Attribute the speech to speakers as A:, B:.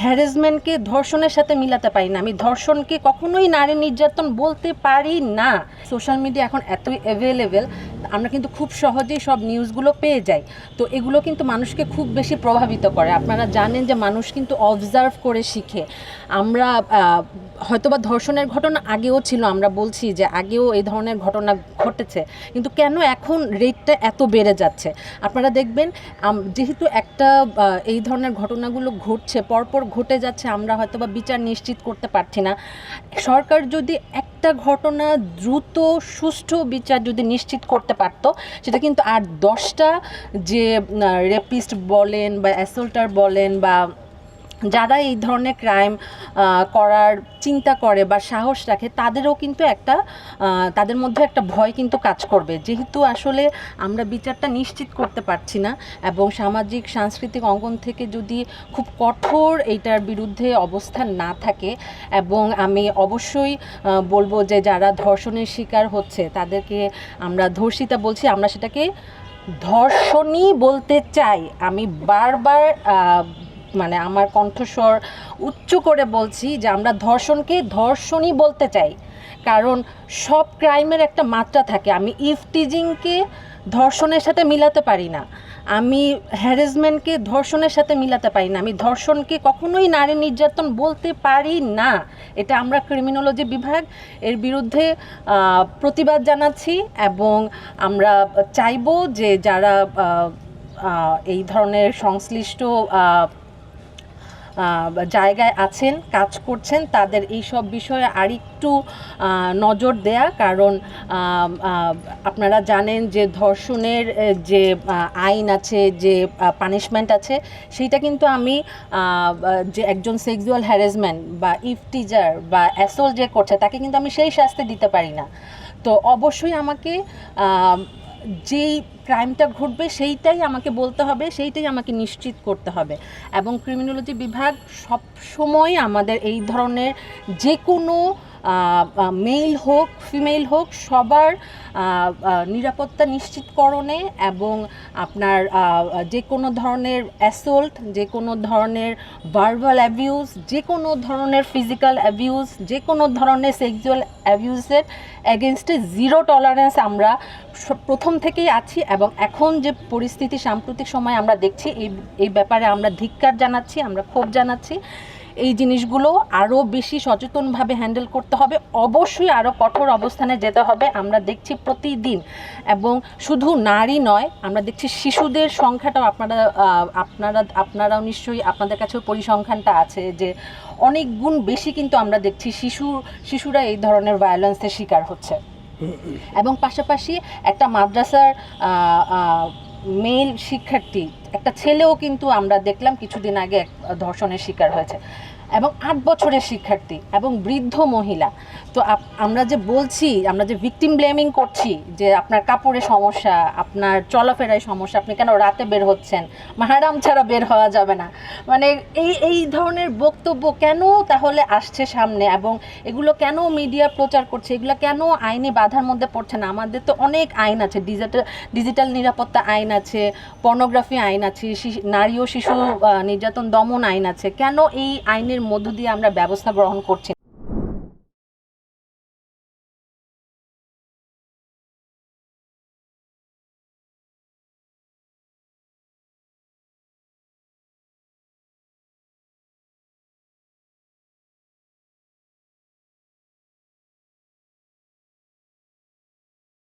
A: হ্যারাসমেন্টকে ধর্ষণের সাথে মিলাতে পারি না, আমি ধর্ষণকে কখনোই নারী নির্যাতন বলতে পারি না। সোশ্যাল মিডিয়া এখন এতই অ্যাভেলেবেল, আমরা কিন্তু খুব সহজেই সব নিউজগুলো পেয়ে যাই। তো এগুলো কিন্তু মানুষকে খুব বেশি প্রভাবিত করে। আপনারা জানেন যে মানুষ কিন্তু অবজার্ভ করে শিখে। আমরা হয়তোবা ধর্ষণের ঘটনা আগেও ছিল, আমরা বলছি যে আগেও এই ধরনের ঘটনা ঘটেছে, কিন্তু কেন এখন রেটটা এত বেড়ে যাচ্ছে? আপনারা দেখবেন যেহেতু একটা এই ধরনের ঘটনাগুলো ঘটছে, পরপর ঘটে যাচ্ছে, আমরা হয়তোবা বিচার নিশ্চিত করতে পারছি না। সরকার যদি একটা ঘটনা দ্রুত সুষ্ঠু বিচার যদি নিশ্চিত করতে পারত, সেটা কিন্তু আর 10টা যে রেপিস্ট বলেন বা অ্যাসল্টার বলেন বা যারা এই ধরনের ক্রাইম করার চিন্তা করে বা সাহস রাখে, তাদেরও কিন্তু তাদের মধ্যে একটা ভয় কিন্তু কাজ করবে। যেহেতু আসলে আমরা বিচারটা নিশ্চিত করতে পারছি না, এবং সামাজিক সাংস্কৃতিক অঙ্গন থেকে যদি খুব কঠোর এইটার বিরুদ্ধে অবস্থান না থাকে, এবং আমি অবশ্যই বলবো যে যারা ধর্ষণের শিকার হচ্ছে তাদেরকে আমরা ধর্ষিতা বলছি, আমরা সেটাকে ধর্ষণই বলতে চাই। আমি বারবার মানে আমার কণ্ঠস্বর উচ্চ করে বলছি যে আমরা ধর্ষণকে ধর্ষণই বলতে চাই, কারণ সব ক্রাইমের একটা মাত্রা থাকে। আমি ইফটিজিংকে ধর্ষণের সাথে মিলাতে পারি না, আমি হ্যারাসমেন্টকে ধর্ষণের সাথে মিলাতে পারি না, আমি ধর্ষণকে কখনোই নারী নির্যাতন বলতে পারি না। এটা আমরা ক্রিমিনোলজি বিভাগ এর বিরুদ্ধে প্রতিবাদ জানাচ্ছি, এবং আমরা চাইবো যে যারা এই ধরনের সংশ্লিষ্ট জায়গায় আছেন, কাজ করছেন, তাদের এই সব বিষয়ে আরেকটু নজর দেয়া। কারণ আপনারা জানেন যে ধর্ষণের যে আইন আছে, যে পানিশমেন্ট আছে, সেইটা কিন্তু আমি যে একজন সেক্সুয়াল হ্যারাসমেন্ট বা ইফটিজার বা অ্যাসল্ট যে করছে তাকে কিন্তু আমি সেই শাস্তি দিতে পারি না। তো অবশ্যই আমাকে যেই ক্রাইমটা ঘটবে সেইটাই আমাকে বলতে হবে, সেইটাই আমাকে নিশ্চিত করতে হবে। এবং ক্রিমিনোলজি বিভাগ সব সময় আমাদের এই ধরনের যে কোনো মেল হোক ফিমেল হোক সবার নিরাপত্তা নিশ্চিতকরণে, এবং আপনার যে কোনো ধরনের অ্যাসল্ট, যে কোনো ধরনের ভার্বাল অ্যাবিউজ, যে কোনো ধরনের ফিজিক্যাল অ্যাবিউজ, যে কোনো ধরনের সেক্সুয়াল অ্যাবিউজের এগেনস্টে জিরো টলারেন্স আমরা প্রথম থেকেই আছি। এবং এখন যে পরিস্থিতি সাম্প্রতিক সময় আমরা দেখছি, এই ব্যাপারে আমরা ধিক্কার জানাচ্ছি, আমরা ক্ষোভ জানাচ্ছি। এই জিনিসগুলো আরও বেশি সচেতনভাবে হ্যান্ডেল করতে হবে, অবশ্যই আরও কঠোর অবস্থানে যেতে হবে। আমরা দেখছি প্রতিদিন, এবং শুধু নারী নয়, আমরা দেখছি শিশুদের সংখ্যাটাও আপনারাও নিশ্চয়ই আপনাদের কাছেও পরিসংখ্যানটা আছে যে অনেক গুণ বেশি কিন্তু আমরা দেখছি শিশুরা এই ধরনের ভায়োলেন্সের শিকার হচ্ছে। এবং পাশাপাশি একটা মাদ্রাসার মেল শিক্ষার্থী, একটা ছেলেও কিন্তু আমরা দেখলাম কিছুদিন আগে ধর্ষণের শিকার হয়েছে, এবং 8 বছরের শিক্ষার্থী এবং বৃদ্ধ মহিলা। তো আমরা যে বলছি, আমরা যে ভিকটিম ব্লেমিং করছি যে আপনার কাপড়ে সমস্যা, আপনার চলাফেরায় সমস্যা, আপনি কেন রাতে বের হচ্ছেন, মাহরাম ছাড়া বের হওয়া যাবে না, মানে এই ধরনের বক্তব্য কেন তাহলে আসছে সামনে, এবং এগুলো কেন মিডিয়া প্রচার করছে, এগুলো কেন আইনি বাধার মধ্যে পড়ছে না? আমাদের তো অনেক আইন আছে, ডিজিটাল নিরাপত্তা আইন আছে, পর্নোগ্রাফি আইন আছে, নারী ও শিশু নির্যাতন দমন আইন আছে। কেন এই আইনের মধ্য দিয়ে আমরা ব্যবস্থা গ্রহণ করছি?